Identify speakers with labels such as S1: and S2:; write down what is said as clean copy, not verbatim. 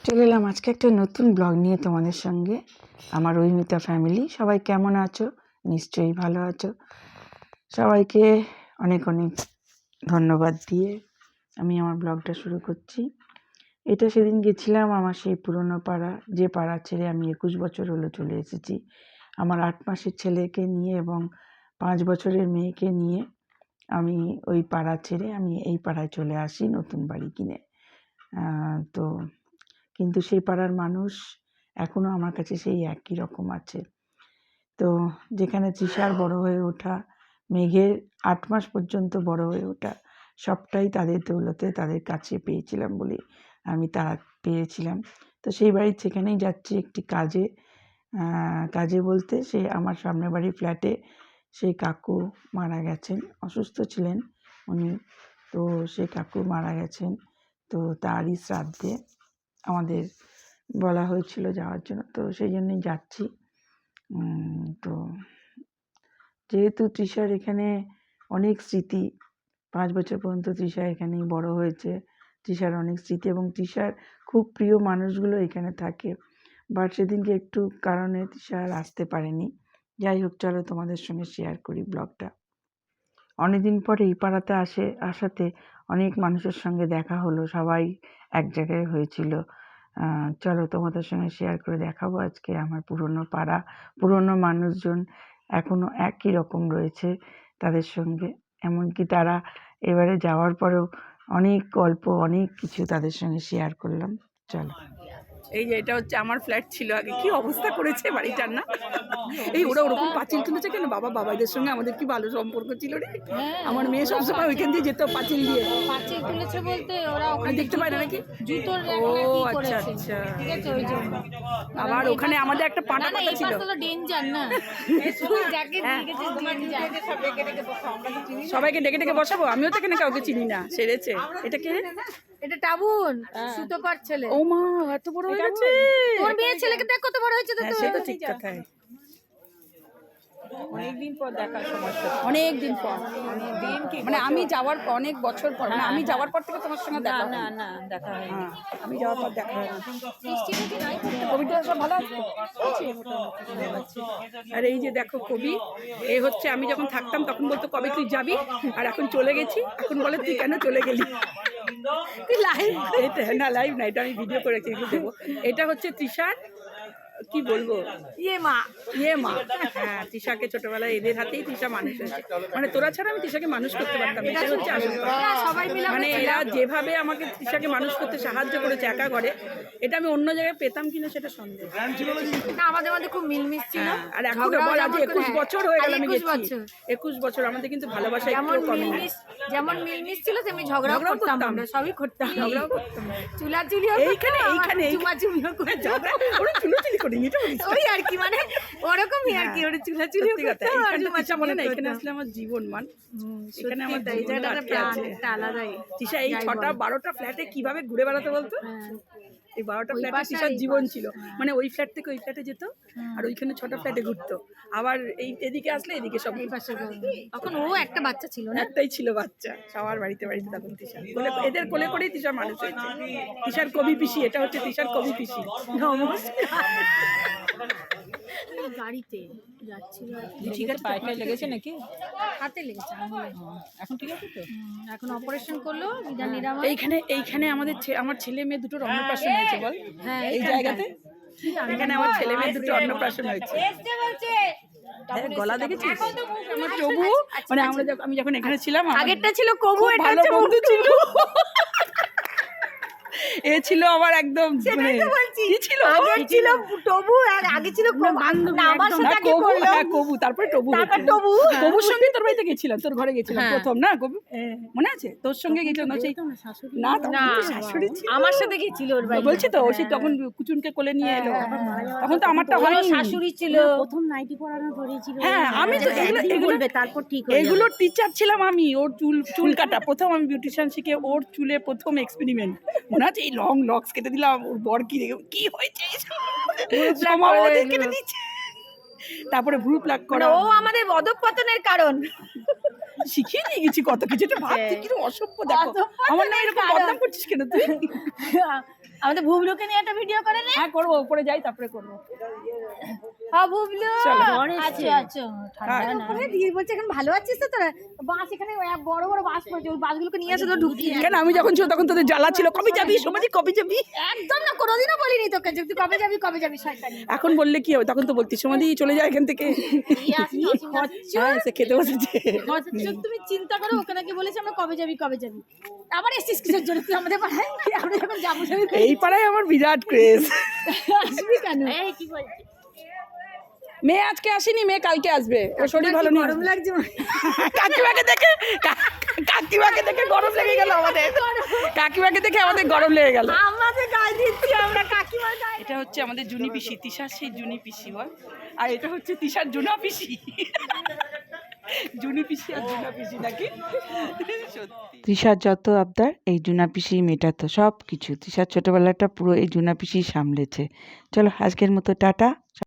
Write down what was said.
S1: চলে এলাম আজকে একটা নতুন ব্লগ নিয়ে তোমাদের সঙ্গে। আমার ঐমিতা ফ্যামিলি সবাই কেমন আছো? নিশ্চয়ই ভালো আছো। সবাইকে অনেক অনেক ধন্যবাদ দিয়ে আমি আমার ব্লগটা শুরু করছি। এটা সেদিন গেছিলাম আমার সেই পুরনো পাড়া, যে পাড়া ছেড়ে আমি 21 বছর হলো চলে এসেছি আমার 8 মাসের ছেলেকে নিয়ে এবং 5 বছরের মেয়েকে নিয়ে। আমি ওই পাড়া ছেড়ে আমি এই পাড়ায় চলে আসি নতুন বাড়ি কিনে। তো কিন্তু সেই পাড়ার মানুষ এখনও আমার কাছে সেই একই রকম আছে। তো যেখানে তৃষার বড় হয়ে ওঠা, মেঘের 8 মাস পর্যন্ত বড় হয়ে ওঠা, সবটাই তাদের দৌলতে তাদের কাছে পেয়েছিলাম বলে আমি তারা পেয়েছিলাম। তো সেই বাড়ির সেখানেই যাচ্ছি একটি কাজে বলতে সে আমার সামনের বাড়ির ফ্ল্যাটে সেই কাকু মারা গেছেন, অসুস্থ ছিলেন উনি। তো সেই কাকু মারা গেছেন, তো তারই শ্রাদ্ধে আমাদের বলা হয়েছিল যাওয়ার জন্য, তো সেই জন্যই যাচ্ছি। তো যেহেতু তৃষার এখানে অনেক স্মৃতি, 5 বছর পর্যন্ত তৃষা এখানেই বড় হয়েছে, তৃষার অনেক স্মৃতি এবং তৃষার খুব প্রিয় মানুষগুলো এখানে থাকে। বাট সেদিনকে একটু কারণে তৃষা আর আসতে পারেনি। যাই হোক, চলো তোমাদের সঙ্গে শেয়ার করি ব্লগটা। অনেকদিন পরে এই পাড়াতে আসাতে অনেক মানুষের সঙ্গে দেখা হলো, সবাই এক জায়গায় হয়েছিল। চলো তোমাদের সঙ্গে শেয়ার করে দেখাবো আজকে আমার পুরনো পাড়া, পুরনো মানুষজন এখনও একই রকম রয়েছে তাদের সঙ্গে। এমনকি তারা এবারে যাওয়ার পরেও অনেক গল্প, অনেক কিছু তাদের সঙ্গে শেয়ার করলাম। চলো। এই যে এটা হচ্ছে আমার ফ্ল্যাট ছিল আগে, কি অবস্থা করেছে বাড়িটার না। এই ওরা ওরকম পাঁচিল তুলেছে কেন? বাবাইদের সঙ্গে আমাদের কি ভালো সম্পর্ক ছিল রে। আমার মেয়ে সবসময় ওইখান দিয়ে যেত পাঁচিল দিয়ে।
S2: পাঁচিল তুলেছে বলতে ওরা ওখানে
S1: দেখতে পাই না নাকি
S2: জুতোর
S1: ও আচ্ছা আচ্ছা,
S2: ঠিক আছে, ওই জন্য।
S1: আবার ওখানে আমাদের একটা পাটা পাতা ছিল।
S2: ডেঞ্জার না, যাকে
S1: সবাইকে ডেকে ডেকে বসাবো। আমিও তো এখানে কাউকে চিনি না, সেরেছে। এটা কে?
S2: এটা টাবুন, সুতোপার ছেলে।
S1: ও মা, এত বড় হয়ে গেছে।
S2: তোর মেয়ের ছেলেকে দেখ কত বড় হয়েছে।
S1: সে তো ঠিক কথাই। অনেকদিন পর দেখা, সমস্যা অনেকদিন পর, মানে আমি যাওয়ার অনেক বছর পর, মানে আমি যাওয়ার পর থেকে তোমার সঙ্গে দেখা
S2: না না দেখা হয়নি।
S1: আমি যাওয়ার পর দেখা হয় না। কবিটা সব ভালো আছে? আর এই যে দেখো কবি, এই হচ্ছে আমি যখন থাকতাম তখন বলতো কবে তুই যাবি, আর এখন চলে গেছি এখন বলে তুই কেন চলে গেলি। লাইভ এটা না, লাইভ না, এটা আমি ভিডিও করেছি, দেবো। এটা হচ্ছে তৃষার, কি বলবো, ইয়ে মা। হ্যাঁ, তৃষাকে ছোটবেলায় এদের হাতেই তৃষা মানুষ হয়েছে। মানে তোরা ছাড়া আমি তৃষাকে মানুষ করতে পারতাম না, এটা হচ্ছে আসল কথা।
S2: সবাই মিলে
S1: মানে এরা যেভাবে আমাকে তৃষাকে মানুষ করতে সাহায্য করেছে একা করে, এটা আমি অন্য জায়গায় পেতাম কিনা সেটা সন্দেহ।
S2: না, আমাদের মধ্যে খুব মিলমিশ ছিল।
S1: আর এখন বল, আজ 21 বছর হয়ে গেল আমি গেছি। 21 বছর আমাদের কিন্তু ভালোবাসা একটু কমে না।
S2: যেমন মিলমিশ ছিল তেমনি ঝগড়াও করতাম, আমরা সবই করতাম।
S1: ঝগড়াও করতাম,
S2: চুলাচুলি
S1: এইখানে
S2: চুমাচুমিও করে
S1: ঝগড়া ওরা চুলোচুলি করি, এটা বলিস
S2: ওই আর কি, মানে ওরকমই আর কি, ওরা চুলাচুলি করতাম।
S1: বলে না, এখানে আসলে আমার জীবন মান, এখানে আমার
S2: আলাদাই।
S1: তৃষা এই 6টা 12টা ফ্ল্যাটে কিভাবে ঘুরে বেড়াতে বলতো। এই 12টা ফ্ল্যাটে তৃষার জীবন ছিল, মানে ওই ফ্ল্যাট থেকে ওই ফ্ল্যাটে যেত, আর ওইখানে 6টা ফ্ল্যাটে ঘুরতো। আবার এই এদিকে আসলে এদিকে সব এই পাশে।
S2: তখন ও একটা বাচ্চা ছিল না,
S1: একটাই ছিল বাচ্চা, সবার বাড়িতে তখন তৃষা এদের কোলে করেই তৃষা মানুষ হয়েছে। তৃষার কবি পিসি, এটা হচ্ছে তৃষার কবি পিসি।
S2: গাড়িতে যাচ্ছিল,
S1: ঠিক আছে, পায়ে লেগেছে নাকি?
S2: হাতে লেগেছে।
S1: এখন ঠিক আছে তো?
S2: এখন অপারেশন করলো, বিধান নিরাময়।
S1: এইখানে আমার ছেলে মেয়ে দুটোর অন্নপ্রাশন হয়েছে, বল।
S2: হ্যাঁ,
S1: এই জায়গাতে এখানে আমার ছেলে মেয়ে দুটো অন্নপ্রাশন হয়েছে। গলা দেখেছিস আমার টবু, মানে আমি যখন এখানে ছিলাম,
S2: আগেরটা ছিল কবু, এটা
S1: ভালো বন্ধু ছিল। এ ছিল আমার একদম, কি ছিল,
S2: আগে ছিল টবু আর আগে ছিল বান্ধবী। আমার সাথে কি করলো,
S1: কবু, তারপরে টবু, কবুর সঙ্গে তোর বাড়িতে গেছিলাম, তোর ঘরে গেছিলাম প্রথম, না কবু, মনে আছে? তোর সঙ্গে গেছিলাম না, শাশুড়ি ছিল,
S2: আমার সাথে গেছিল ওর বাড়ি।
S1: বলছি তো, সে তখন কুচুনকে কোলে নিয়ে এলো, তখন তো আমারটা হয়নি।
S2: শাশুড়ি ছিল, প্রথম নাইটি পরানো ধরেছিল।
S1: হ্যাঁ, আমি তো
S2: বলবে তারপর ঠিক
S1: এগুলো টিচার ছিলাম আমি, ওর চুল কাটা প্রথম, আমি বিউটিশিয়ান শিখে ওর চুলে প্রথম এক্সপেরিমেন্ট, মনে আছে? এই লং লক্স কেটে দিলাম, ওর বর কি হয়েছে, তারপরে ভ্রু প্লাক করা।
S2: ও আমাদের অধঃপতনের কারণ,
S1: শিখিয়ে দিয়ে গেছি কত কিছু। এটা ভাবছি কি অসভ্য, দেখো আমার না এরকম বদনাম করছিস কেন তুই?
S2: আমাদের ভুবলুকে নিয়ে একটা ভিডিও করে নে।
S1: হ্যাঁ করবো, উপরে যাই তারপরে করবো।
S2: হ্যাঁ ভুবলু
S1: চলো।
S2: আচ্ছা আচ্ছা ঠান্ডা না দিয়ে বলছে এখন ভালো আছিস তো তোরা? বাস এখানে বড় বড় বাস পড়ছে, ওই বাসগুলোকে নিয়ে আসলে ঢুকিয়ে
S1: কেন আমি যখন ছিল তখন তোদের জ্বালা ছিল, কবে যাবি সমাধি, কবে যাবি?
S2: একদম না, কোনোদিনও বলিনি তোকে যে তুই কবে যাবি শয়তানি।
S1: এখন বললে কি হবে, তখন তো বলতি সমাধি চলে যায় এখান থেকে। হ্যাঁ, সে খেতে বসেছে।
S2: তুমি চিন্তা করো, ওকে নাকি বলেছে আমরা কবে যাবি আবার এসছিস কিসের জন্য তুই আমাদের পাড়ায়? আমরা যখন যাবো
S1: এই পাড়ায় আমার বিরাট ক্রেজ।
S2: আসবি কেন? এই কি বলছিস?
S1: মেয়ে আজকে আসেনি, মেয়ে কালকে আসবে, ওর শরীর ভালো নেই।
S2: গরম লাগছে
S1: কাকিমাকে দেখে গরম লেগে গেল আমাদের। কাকিমাকে দেখে আমাদের গরম লেগে গেল।
S2: আমাদের গায়ে দিচ্ছি আমরা কাকিমার গায়ে।
S1: এটা হচ্ছে আমাদের জুনি পিসি, তিশার সেই জুনি পিসি বল, আর এটা হচ্ছে তিশার জুনা পিসি। জুনি পিসি আর জুনা পিসি নাকি? সত্যি তৃষার যত আবদার এই জুনা পিসি মেটাতো সব কিছু। তৃষার ছোটবেলাটা পুরো এই জুনা পিসি সামলেছে। চলো আজকের মতো টাটা।